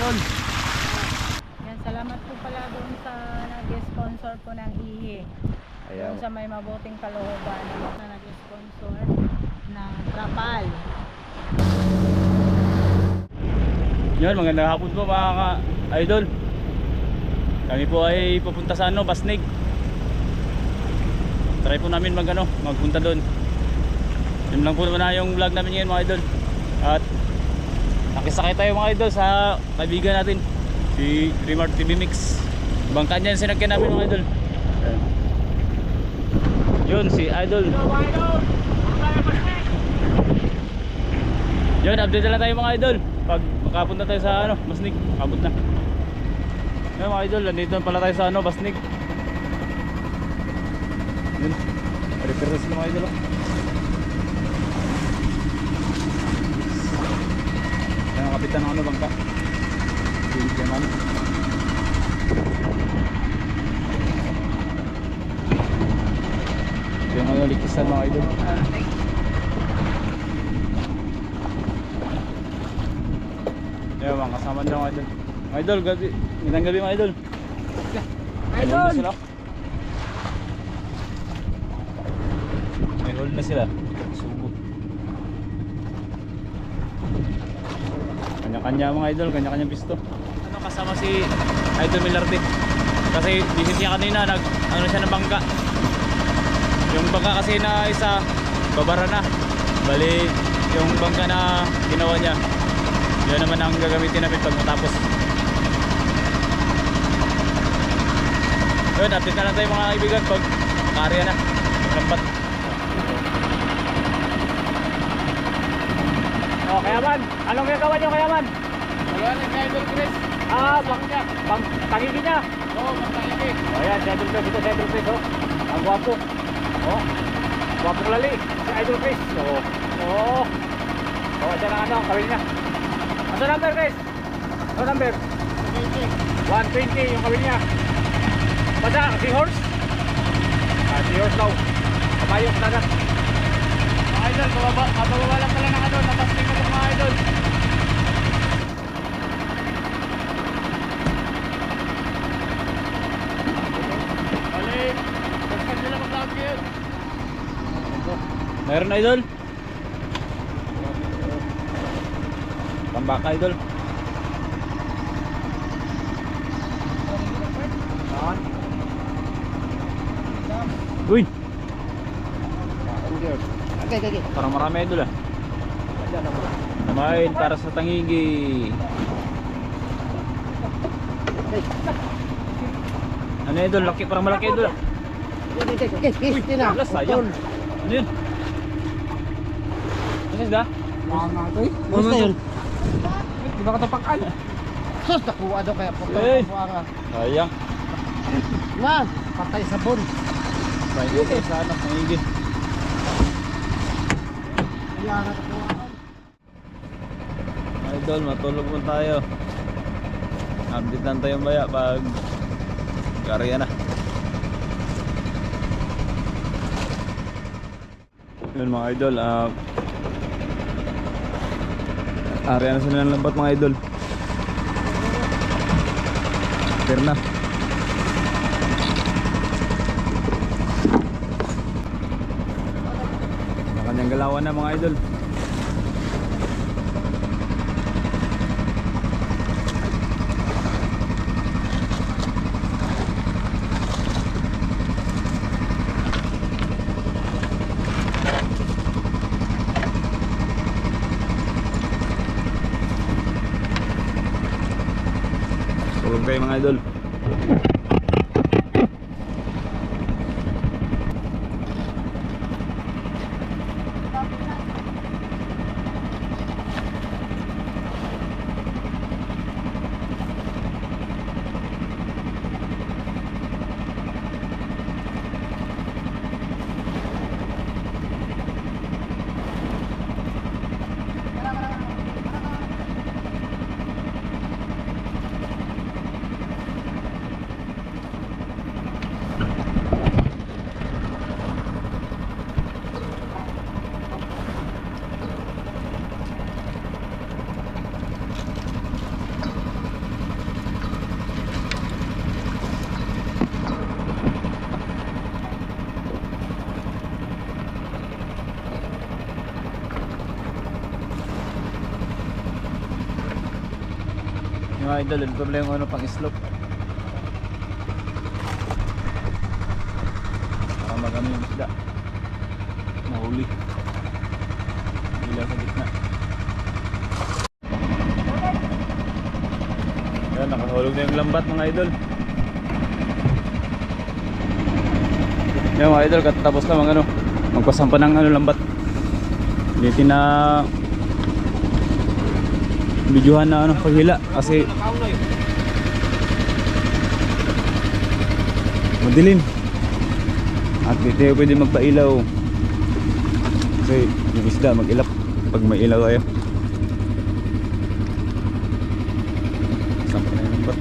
idol. Yan, salamat po pala doon sa nag-sponsor po ng IHE. Ayan. Doon sa may mabuting kalooban na nag-sponsor ng trapal. Yan, magandang hapon po mga idol. Kami po ay pupunta sa Basnig. Try po namin magpunta doon. Yun lang po naman na yung vlog namin ngayon mga idol. At nakisakay tayo mga idol sa kaibigan natin, si Remart TV Mix. Bangka niyan sinagyan namin mga idol. Yun si idol. Yun, update na lang tayo mga idol pag makapunta tayo sa Basnig. Abot na. Yun mga idol, nandito pala tayo sa Basnig. Yun, repair na sila mga idol. Yan ang kapitan ng bangka. Bigyan namin. Yan ang likisan mga idol. Yan mga kasama nila mga idol. Mga idol, minang gabi mga idol. Idol! Sila. May hold na sila. Subo. Kanya-kanya mga idol, kanya-kanyang pisto. Kasama si Idol Milarte. Kasi visit niya kanina, siya ng bangka. Yung bangka kasi na isa, babara na. Bali, yung bangka na ginawa niya, yun naman ang gagamitin namin pag matapos. Yun, update na lang tayo mga kaibigan pag makarya na. Magkampat. Oh, Kayaman, anong gagawa niyo Kayaman? Wala na si Idol Chris. Tangigi niya. Oo, magtangigi. Oh, ayan, si Idol Chris. Ito si Idol Chris, oh. Ang gwapo. Oh, gwapong lali. Si Idol Chris. Oh. Oh, dyan ang kawin niya. Ano number, Chris? Ano number? 120 yung kawin niya. Basta, seahorse? Seahorse daw. Kamayok na na. Mga idol, kabababa lang pala ng napasting na mga idol. Balik, basta nila mag-log yun. Meron idol? Tambaka idol. Uy! Okay. Parang marami idol ah. Namain para sa tangigi. Ano idol? Laki, parang malaki idol ah. Uy! Wala, sayang. Ano yun? Ano isda? Basta yun. Di ba katapakan? Sus, nakuha daw kaya puto. Hey! Sayang. Na, patay sabon. Sayang ito sa tangigi. Kaya nakuha. Idol, matulog mo tayo. Update lang tayo maya pag karya na. Yun mga idol, area na sila ng lambat mga idol. Pero na. Kanyang galawan na mga idol. Tulog kayo mga idol. Mga idol, ito pala yung ano pang slope. Para magano yung isda. Mahuli. Bila sa gitna. Yan, nakahulog na yung lambat mga idol. Yan mga idol, katapos na mga ano, magpasampa ng ano lambat. Hindi na videohan na ano paghila kasi madilim at di tayo pwede magpailaw kasi yung isda mag-ilap pag may ilaw kayo. Sampa na yung lambat.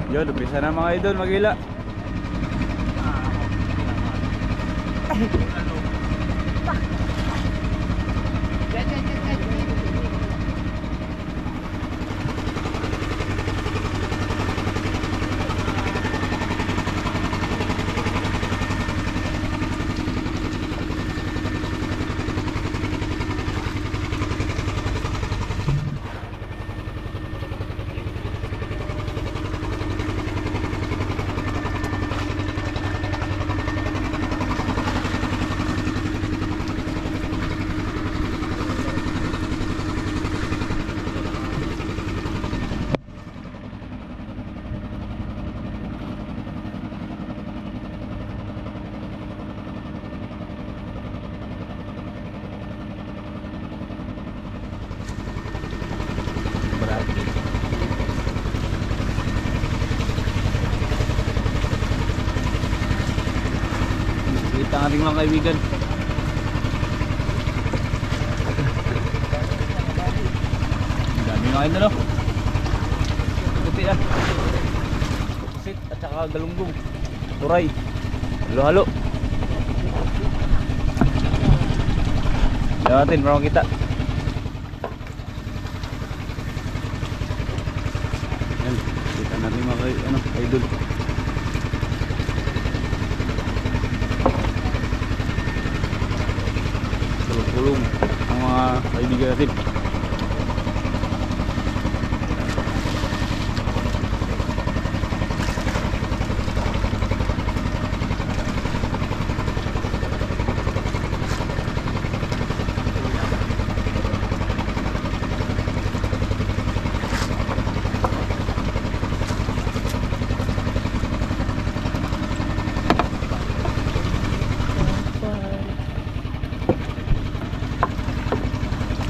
Yun, umpisa na mga idol mag-ila. Kita ang ating mga kaibigan. Dami nga yun ano. Puti ah. Pusit at saka galunggong. Turay. Halo-halo. Yan natin, marami kita. Yan, kita natin mga idol. Tulong ang mga kaibigan natin.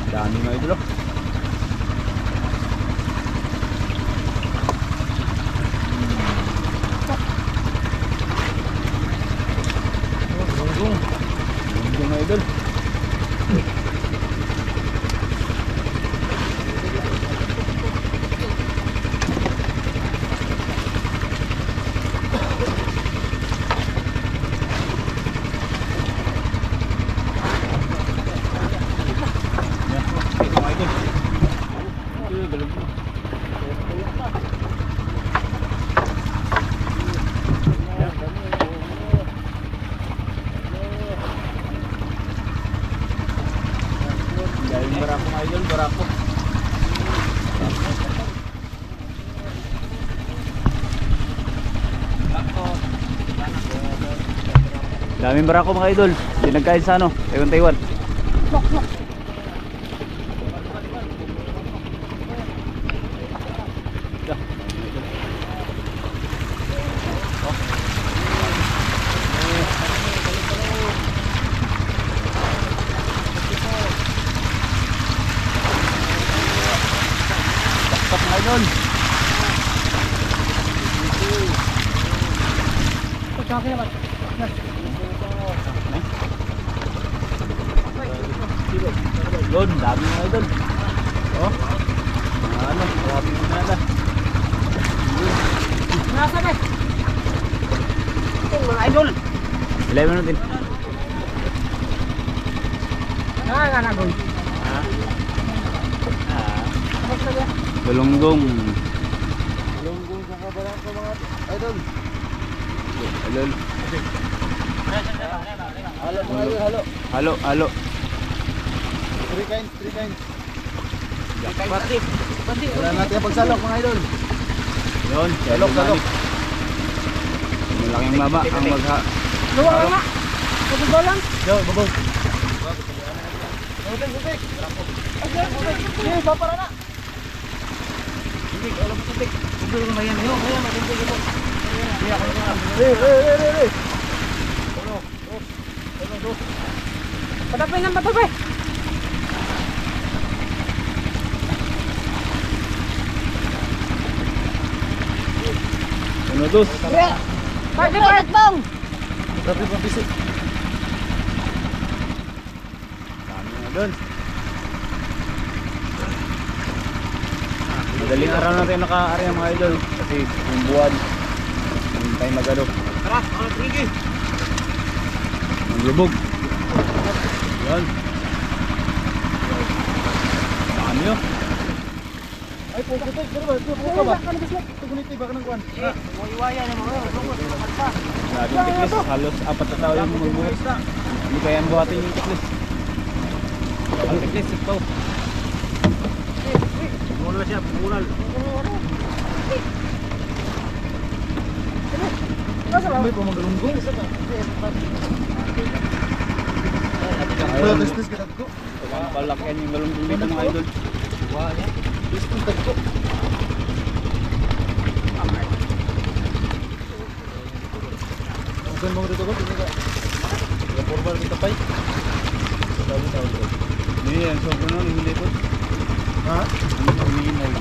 Dami mga idol. Lunggong mga idol. Barako mga idol, barako. Daming barako mga idol. Hindi nagkain sa ano, Taiwan. Stop mga idol. Yun, dami mga idol. Oh. Ano, grabe na na. Nasa ba? Mga idol. Ilay mo natin. Nakakanagoy. Galunggong. Lunggong sa kabalang ko mga idol. Halo. Halo mga idol, halo. Halo. 3 kinds. Jackpot. Wala natin ang pagsalok mga idol. Yun, Salok, salok. Malaking mama ang magha. Luwa ka nga. Pagbabaw lang. Yo, babaw. Butik, butik. Sige, papara na. Butik, alam butik. Butik mo yan. Yo, kaya mabutik mo. Eh. Patapay ng patapay. Uno, dos. Pwede pa bang. Grabe pang bisik. Dami na doon. Madaling araw natin naka-area mga idol. Kasi yung buwan. Yung tayo magano. Tara, mga trigi. Ang lubog. Yan. Dami yun. Ay, putik. Pero ba? Putik ba? Tuguniti ba ka ng kuwan? Maraming tiklis. Halos 4 na tao yung magbuhos. Hindi kaya buhatin yung tiklis. Ang tiklis, ito. Mula siya, mulal. May pamagalunggong. Ayun. Business kita ko. Palakihan yung galunggong dito mga idol. Business kita ko. Bukan mo dito ko, hindi ka. Ya formal kita pay. Tahu. Hindi yan, so ano, hindi po. Ha? Humihinay.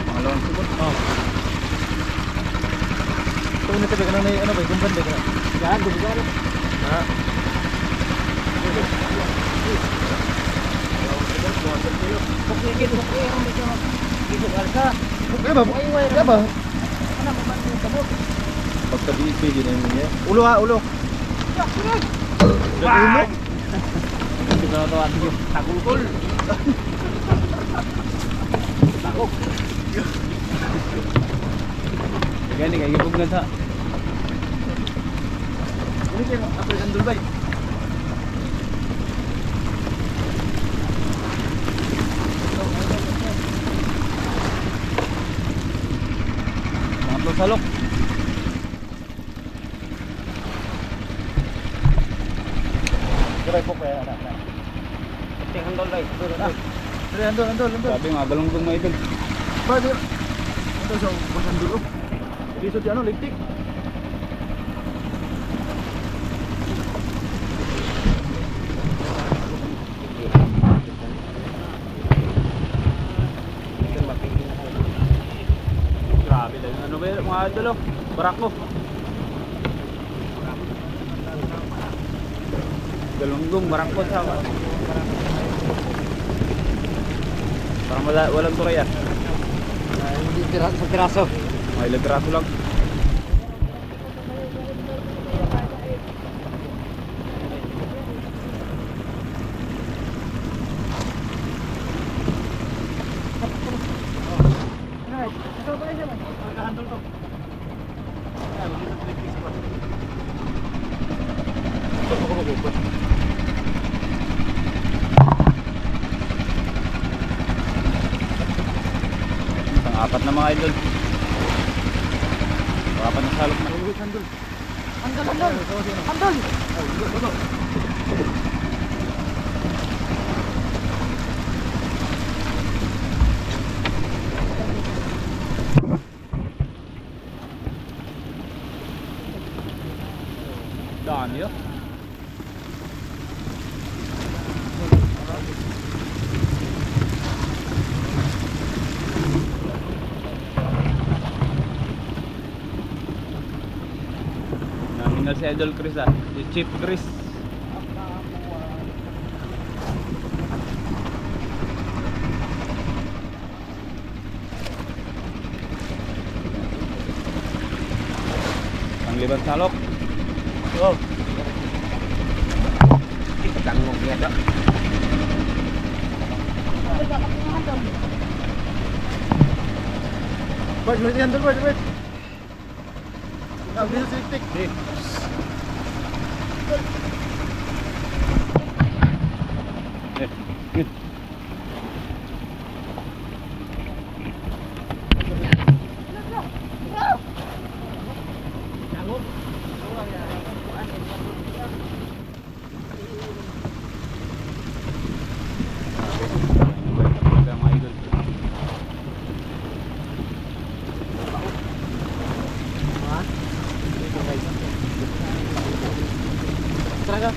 Pangalawang subot. Ito na tabi ka na ano ba, kumpan ba ka? Yan, dubugan. Ha? Kaya ba? Pagka-BP din namin niya. Ulo ha, ulo. Ulo? Hindi ko natawag yung tagulkol. Takok. Gani kayo ibog na sa. Ini kayo, African Dubai. Mga plus salok. Gerai po kaya anak. Tingnan daw guys. Andol. Sabi mga galunggong mga idol. Ba dia? Andol sa basan dulu. Di sa ano, ligtik. Grabe dahil ano ba yun, mga idol oh. Barako. Galunggong, barako sa parang walang turay ah. Hindi sa piraso. Mga ilang piraso lang. Isang apat na mga idol. Apat na salok na. Andol. Dami yun. Namingal si Idol Chris ah. Si Chief Chris. Ang liban salok. Oh. Kita tanggung dia dah. Bart, wait yan doon, Bart, wait. Ah, bisa silik-tik. Good. Mga idol. Tara ka.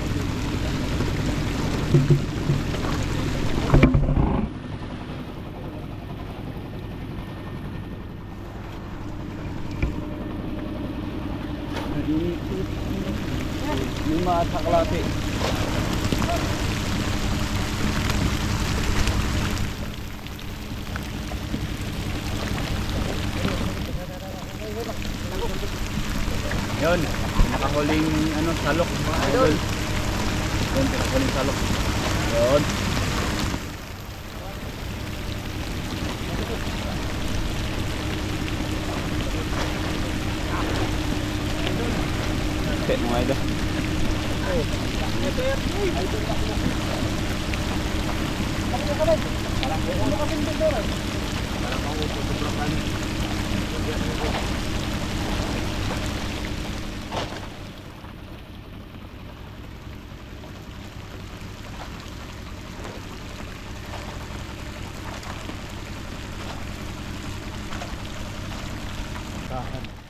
Lima at sa kalate. Yun, nakahuling ano, salok mga idol. Yun, nakahuling salok. Yun. Okay, mga idol.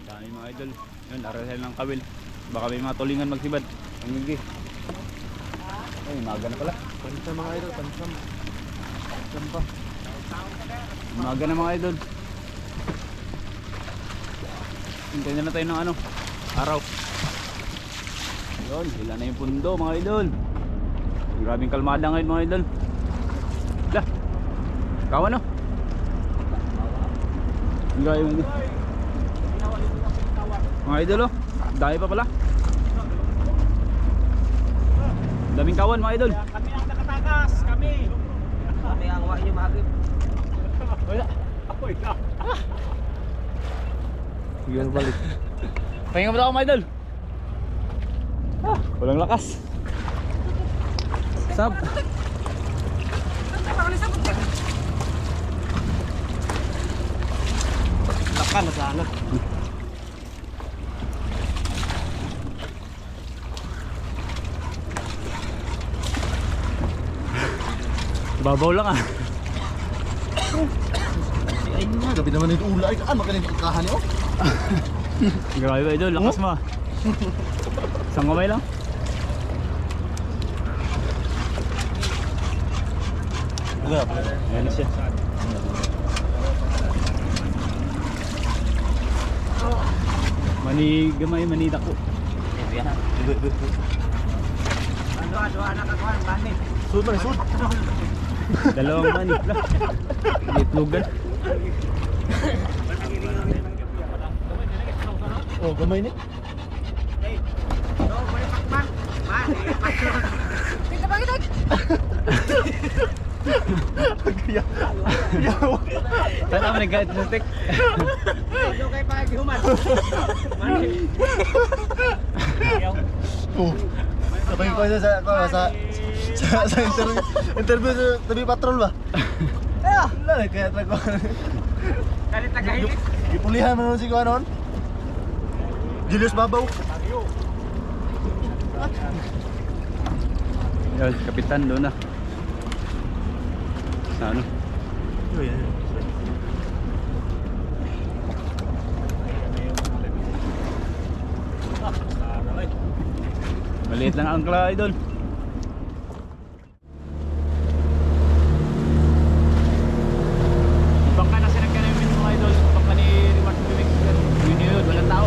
Dami mga idol. Yun, arasal ng kawil. Baka may mga tulingan magsibad. Ang hindi. Ay, maga na pala. Pansam mga idol, pansam. Pansam pa. Maga na mga idol. Hintayin na tayo ng ano, araw. Yun, hila na yung pundo mga idol. Grabing kalmada ngayon mga idol. Lah, kawan no? Ang gaya mo. Mga idol oh, dami pa pala. Daming kawan mga idol. Kami ang nakatakas, kami. Kami ang wak nyo mahagip. Wala. Ako ikaw. Yun balik. Pahinga mo daw mga idol. Walang lakas. Sab. Lakan na sana. Babaw lang ah. Ay nga, gabi naman ito ulay. Magaling ikahan niyo. Grabe ba idol, lakas mo ah. Isang kamay lang. Ayan na siya. Mani gamay, mani dako. Sud man, sud. Dalawang mani. Litlugan. Oh, gamay ni. Saan naman nag-guide sa stick? Oh. Sabay ko sa interview sa tabi patrol ba? Wala kaya trago. Kalit na kahilit. Ipulihan mo nun si Kuanon. Julius Babaw. Yan, kapitan doon na. Sa ano? Maliit lang ang angkla idol. Bangka na sinagkan namin mga idol. Bangka ni Mark Bimix. Yun, walang tao.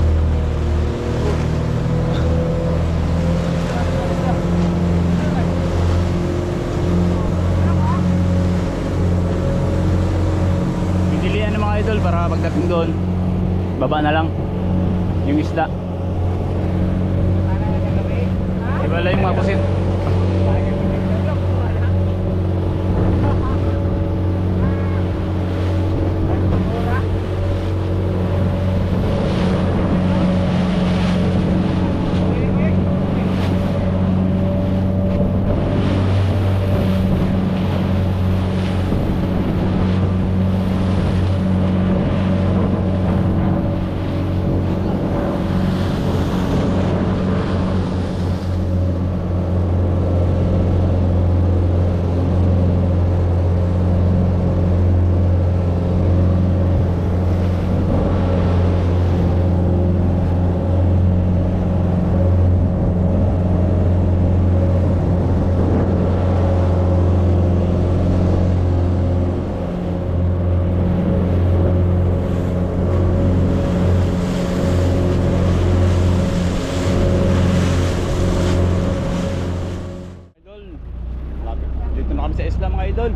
Pindilian ng mga idol para pagdating doon, baba na lang yung isda. Wala yung mga pusit. Dito na kami sa isla mga idol.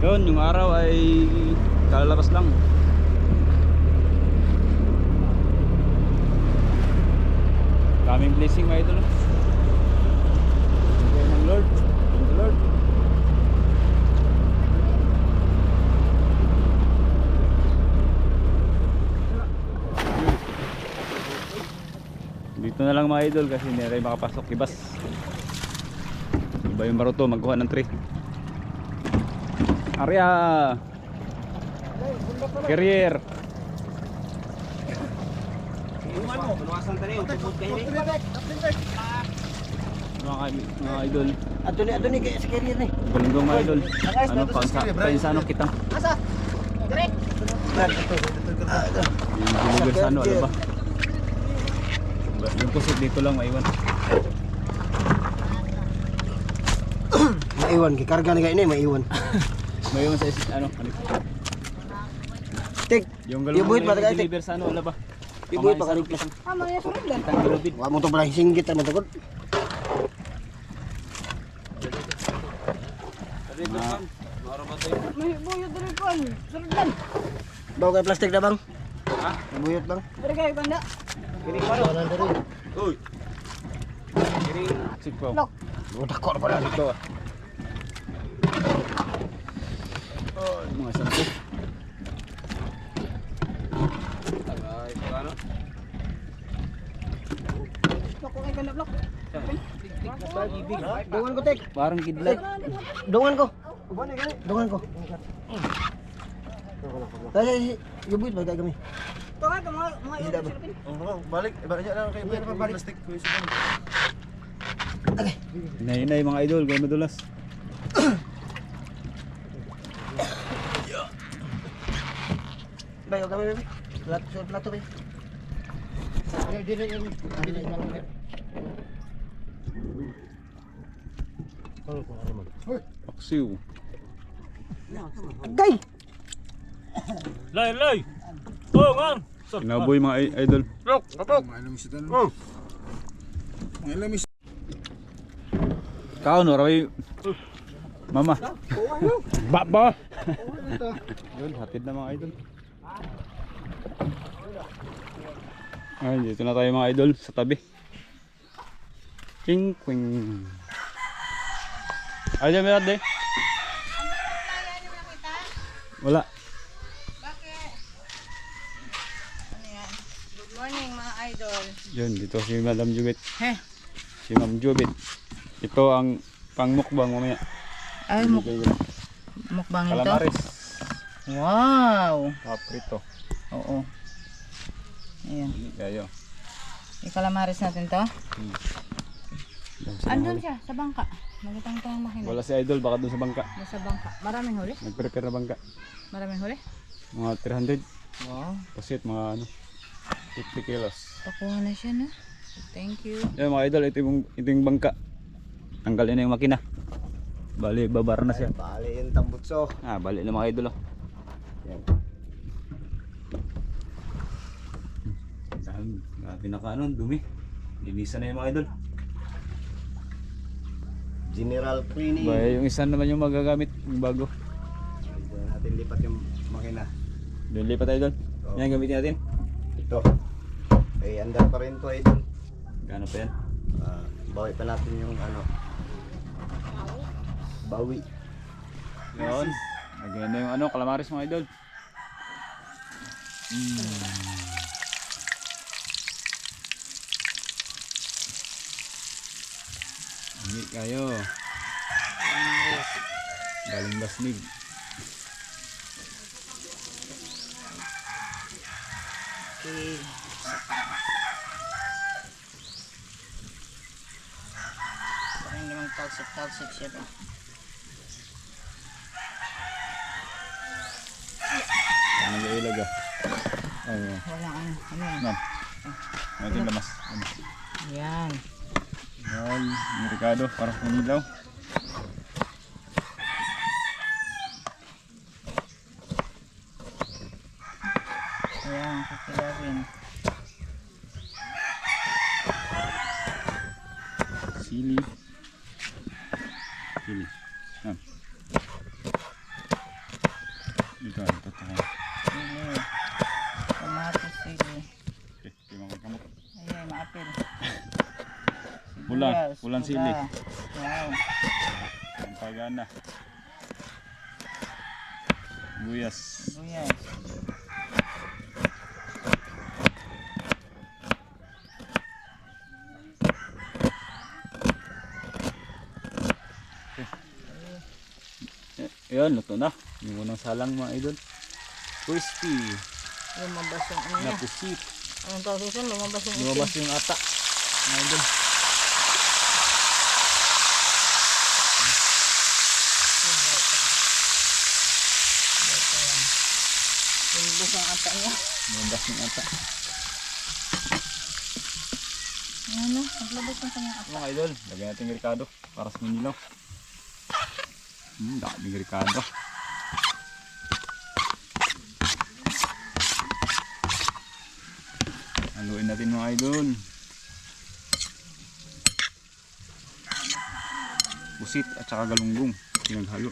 Yun, yung araw ay kalalabas lang. Daming blessing mga idol. Bigay ng Lord. Thank you Lord. Dito na lang mga idol kasi hindi rin makapasok ibas. Iba yung baruto magkuha ng tree. Arya Carrier. Mga idol. Ato ni kaya sa carrier ni. Balunggong mga idol. Ano pansano kita? Asa? Direk. Yung vinegar sa ano ba? Yung pusit dito lang maiwan. Maiwan kay karga ni kay ni maiwan. Maiwan sa ano? Tik. Yung Ibuhit ba tagay tik? deliver sa ano ba? Ibuhit pa kanig plus. Tama yan, sunod lang. Kitang kilobit. Wa mo to pala singgit man to gud. May buyod rin po. Sunod lang. Bawa kay plastic na bang? Ha? Buyot bang? Pero kayo, banda. Kini paro. Uy. Kini sikpo. Lock. Dako na pala Dito. Oh, mga sampo. Tagay ano? Lock ko kayo, banda, lock. Dungan ko tek. Parang kidlat. Dungan ko. Dungan ko. Tay, yubit ba kay kami? Ito nga, mga Hindi ba? Balik, ibaratnya lang kayo plastic ko isa doon. Hinay-hinay mga idol, kayo madulas. Bayo kami bebe. Plato be. Aksiw. Gay. Lay! Oh, man! Kinaboy mga idol. Kaon oray. Mama. Baba. Yun, hatid na mga idol. Ay, dito na tayo mga idol sa tabi. King quing. Ay, dyan meron din. Wala. Bakit? Ano yan? Good morning mga idol. Yun, dito si Madam Jubit. Heh. Si Ma'am Jubit. Ito ang pangmukbang mamaya. Ay, mukbang ito. Calamares. Wow. Paprito. Oo. Ayan. Gayo. Ikalamaris natin to. Yan sila Andun huli. siya, sa bangka. Nakitang tayong makina. Wala si Idol, baka doon sa bangka. Nasa bangka. Maraming huli? Nag-prepare na bangka. Maraming huli? Mga 300. Wow. Pasit, mga ano, 50 kilos. Pakuha na siya na. Thank you. Yan mga idol, ito yung bangka. Tanggalin na yung makina. Bali, babar na siya. Bali yung tambutso. Ah, bali na mga idol. Oh. Yan. Grabe na ka ano, dumi. Linisan na yung mga idol. General cleaning. Baya yung isa naman yung magagamit, yung bago. Dito natin lipat yung makina. Doon lipat tayo doon. Oo. Yan, gamitin natin. Ito. Eh, andar pa rin to idol. Gano pa yan? Bawi pa natin yung ano. Bawi. Yun. Lagyan na yung ano, calamares mga idol. Hindi kayo. Galing basnig. Okay. Parang namang talsik siya ba? Ano nga ilaga? Ayun. Wala ano. Ano yan? Nan. Ano yung lamas? Ano? Yan. Yan. Yung Ricardo para sa panilaw. Ayan, kakilawin. Sili. Sili. Yan. Ito. Sili. Kamatis, sili. Okay, di makakamot. Ayan, maapil. Ulan, ulan sili. Wow. Ang pagana. Buyas. Buyas. Ayan, luto na. Yung unang salang mga idol. Crispy. Lumabas yung ano niya. Napusit. Anong tawag ito? Lumabas yung Lumabas yung ata. Mga idol. Lumabas yung ata niya. Lumabas yung ata. Ano? Naglabas yung kanyang ata. Mga idol, lagyan natin yung ricado para sa manilaw. Daming ricado. Haluin natin mga idol. Busit at saka galunggong. Pinaghalo.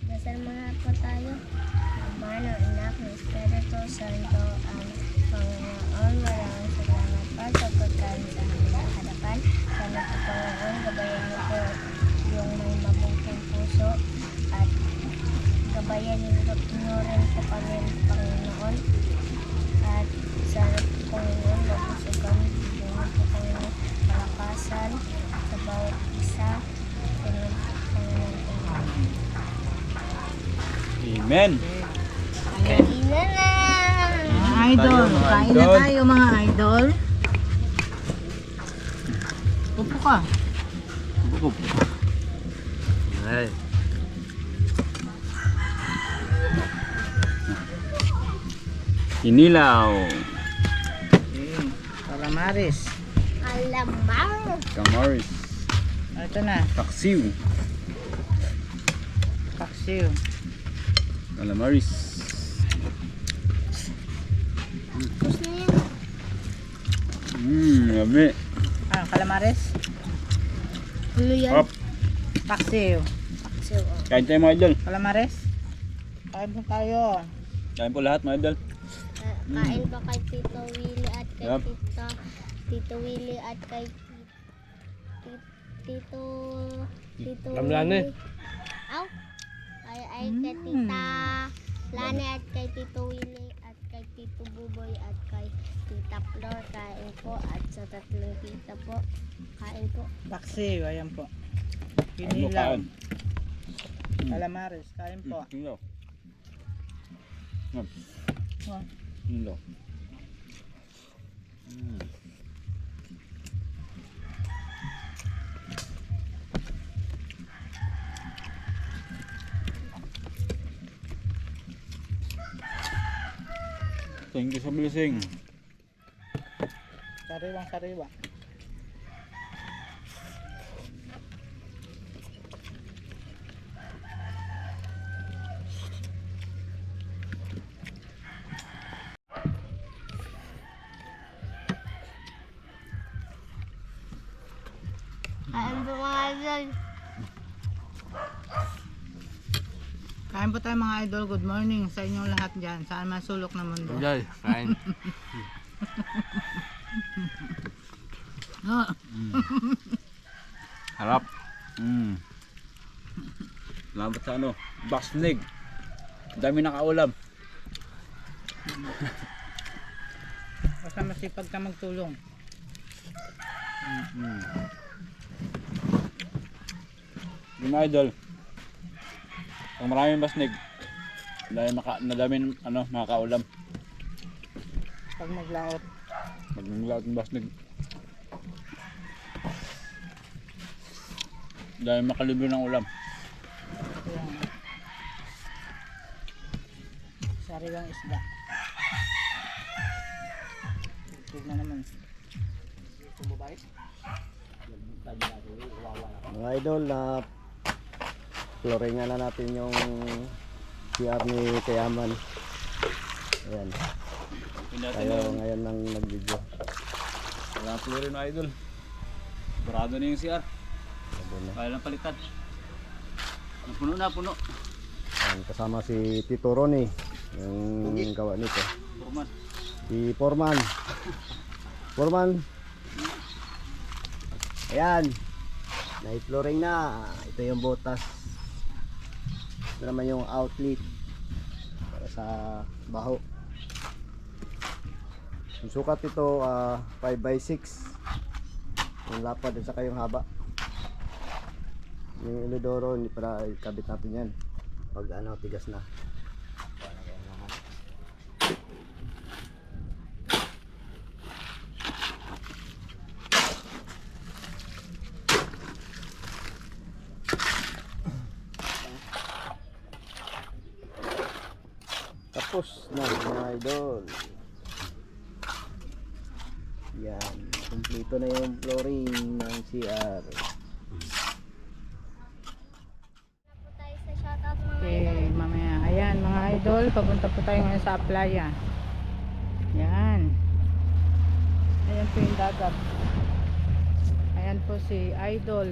Dasal muna po tayo. Mano, anak, ng Espiritu Santo, ang Panginoon, maraming salamat pa sa pagkain sa aming harapan. Sana po, Panginoon, gabayan niyo po yung may mabuting puso at gabayan niyo rin po kami, Panginoon. At sana po, Panginoon, mabusugan niyo po kami kalakasan sa bawat isa. Ganun po, Panginoon. Amen. Kain na na! Mga idol, Tayo, mga kain na idol. tayo mga idol. Upo ka. Ay. Inilaw. Calamares. Alamang! Kamaris. Ito na, Taksiw. paksiw. Calamaris. Tapos na yan. Gabi. Ah, calamares. Ano yan? Up. Paksiw. Paksiw, oh. Kain tayo mga idol. Calamares. Kain po tayo. Kain po lahat mga idol. Kain pa kay Tito Willie at kay Yup. Tito Willie at kay Tito Lamlane. Willie. Aw. Ay kay Tita Lane at kay Tito Willie at kay Tito Buboy at kay Tita Flor. Kain po at sa tatlong tita po. Kain po. Paksiw, ayan po. Kain. Kinilaw. Calamares, kain po. Inilaw. Oh. Inilaw. Thank you sa blessing. Sariwang sariwa. Kain po mga idol. Kain po tayo mga idol. Good morning sa inyong lahat dyan. Saan man sulok ng mundo. Enjoy. Kain. Oh, Harap. Salamat sa ano, basnig. Dami nakaulam. basta masipag ka magtulong. Yung mga idol, pag maraming basnig, nadami ano, makakaulam. Pag maglaot. Pag naglaot ng basnig, dahil makalibre ng ulam. Ayan. Sariwang isda. Tug na naman. Mga idol, na floringan na natin yung CR ni Kayaman. Ayan. tayo ngayon ng nag-video. Wala florin idol. Barado na yung CR. Sabi na. Kaya lang palitan. Puno na, puno. Ayan, kasama si Tito Ronnie, yung gawa nito. Forman. Si Foreman. Foreman. Ayan. Na-flooring na. Ito yung butas. Ito naman yung outlet para sa baho. Yung sukat ito 5x6. Yung lapad at saka yung haba. Yung inodoro hindi para ikabit natin yan pag ano tigas na. Tapos na mga idol. Yan, kumpleto na yung flooring ng CR. Po tayo sa shoutout mga Okay, mamaya. Ayan mga idol, papunta po tayo ngayon sa playa. Yan. Ayan po yung dagat. Ayan po si Idol.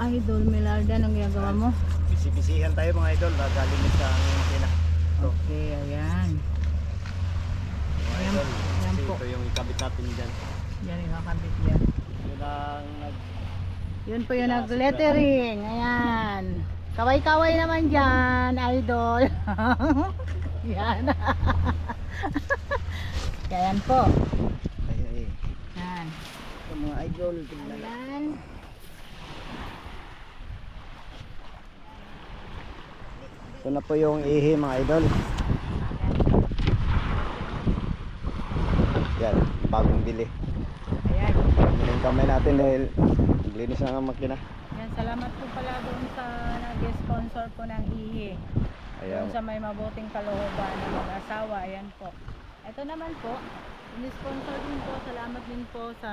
Idol Melarda, anong ginagawa mo? Bisi-bisihan tayo mga idol, galing sa makina. Okay, ayan. Ayan, ayan po. Ito yung ikabit natin dyan. Yan yung kakabit yan. Yun ang Yun po yung nag-lettering. Ayan. Kaway-kaway naman dyan, Idol. Yan. Ayan po. ay. Yan. Ito mga idol, tingnan na. Ayan. Ito na po yung ihi mga idol. Yan, bagong bili. Ayan. Yung kamay natin dahil naglinis na ng makina. Yan. Salamat po pala doon sa nag-sponsor po ng IHI. Ayan. Doon sa may mabuting kalooban ng mag-asawa. Ayan po. Ito naman po, in-sponsor din po. Salamat din po sa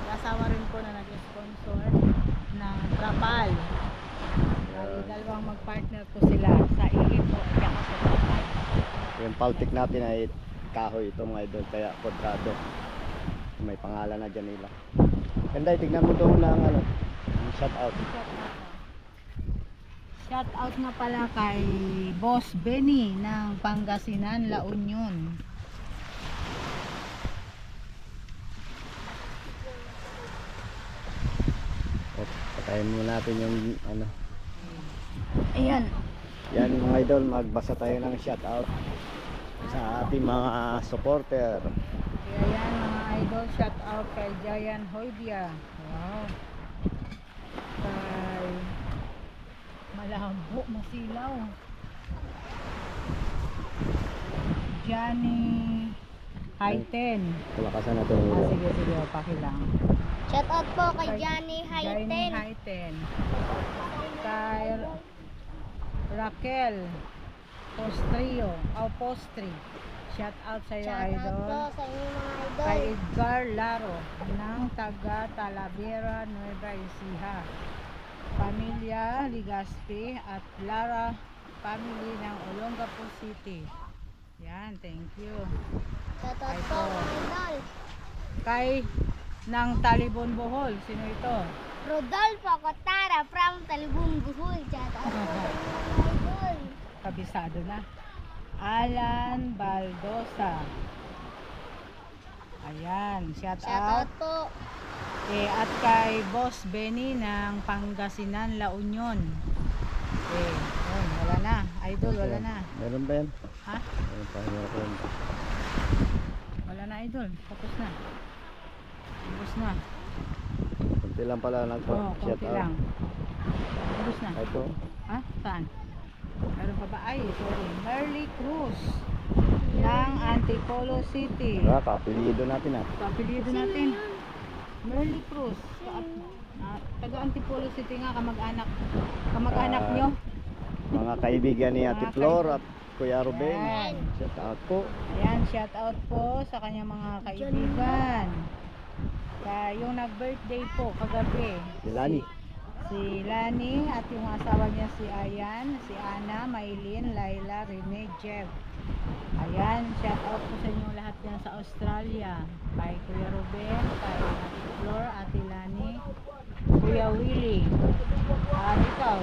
asawa rin po na nag-sponsor ng trapal. Dalawang mag-partner po sila sa IHI po at saka sa trapal. Yung paltik natin ay kahoy ito mga idol, kaya kwadrado. May pangalan na dyan nila. Ganda, tignan mo doon ng ano, shout out. Shout out nga pala kay Boss Benny ng Pangasinan, La Union. Patayin mo natin yung ano. Ayan. Yan mga idol, magbasa tayo ng shout out sa ating mga supporter. Kaya yan mga idol, shout out kay Jayan Hoybia. Wow. Kay Malabo, Masilaw. Johnny Haiten. Palakasan natin yung Ah, sige, sige, pakilang. Shoutout po kay Johnny Johnny Haiten. Haiten. Kay Raquel Postrio. Postri. Shout out sa iyo, Shoutout po idol. sa inyo mga Kay idol. Edgar Laro ng taga Talavera, Nueva Ecija. Pamilya Ligaspi at Lara family ng Olongapo City. Yan, thank you. Shoutout po mga idol. Kay ng Talibon Bohol, sino ito? Rodolfo Cotara from Talibong Buhoy. Shoutout po sa inyo mga idol. Kabisado na. Alan Baldosa. Ayan, shout Shoutout out. po. At kay Boss Benny ng Pangasinan, La Union. Yun, wala na. Idol, wala na. Meron ba yan? Ha? Meron pa, meron. Wala na, idol. Tapos na. Tapos na. Kunti lang pala Oo, shout konti out. lang. Tapos na. Ito, Ha? Saan? Meron pa ba? Ay, sorry. Merly Cruz ng Antipolo City. kapilido natin ah. Ito, apelyido natin. Merly Cruz. Taga Antipolo City nga, kamag-anak. Kamag-anak nyo. Mga kaibigan ni Ate Mga Flor at Kuya Ruben. Yan. Shout out po. Ayan, shout out po sa kanyang mga kaibigan. Yung nag-birthday po kagabi. Si Lani. Si si Lani at yung asawa niya si Ayan, si Ana, Maylin, Laila, Rene, Jeff. Ayan, shout out po sa inyo lahat yan sa Australia. Kay Kuya Ruben, kay Ate Flor, Ate Lani, Kuya Willie. Ikaw?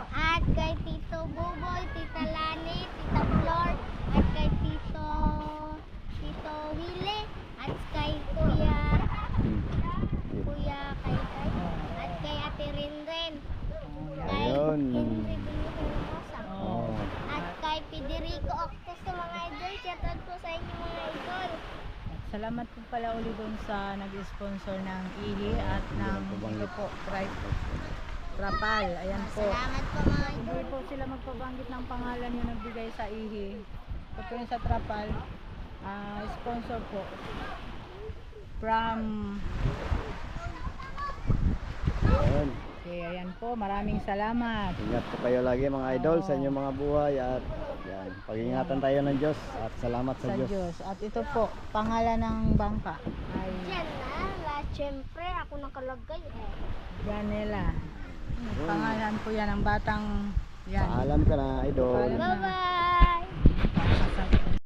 At kay Tito Buboy, Tita Lani, Tita Flor, at kay Tito Willie, at kay Kuya at kay Ate Rinren, kay Ayun. Henry Benitosa, Oh. at kay Federico Octes sa mga idol. Shoutout po sa inyo mga idol. Salamat po pala uli doon sa nag-sponsor ng Ihi at ng ito po, Trapal. Ayan po. Salamat po mga Hindi idol. po sila magpabanggit ng pangalan yung nagbigay sa Ihi. Ito po yung sa Trapal. Sponsor po. From... Ayun. Okay, ayan po. Maraming salamat. Ingat po kayo lagi mga idol sa inyong mga buhay at yan, pag-ingatan tayo ng Diyos at salamat sa Sa Diyos. Diyos. At ito po, pangalan ng bangka ay Yan na, syempre ako nakalagay eh. Janela. Pangalan po yan ng batang yan. Paalam ka na idol. Paalam. Bye-bye!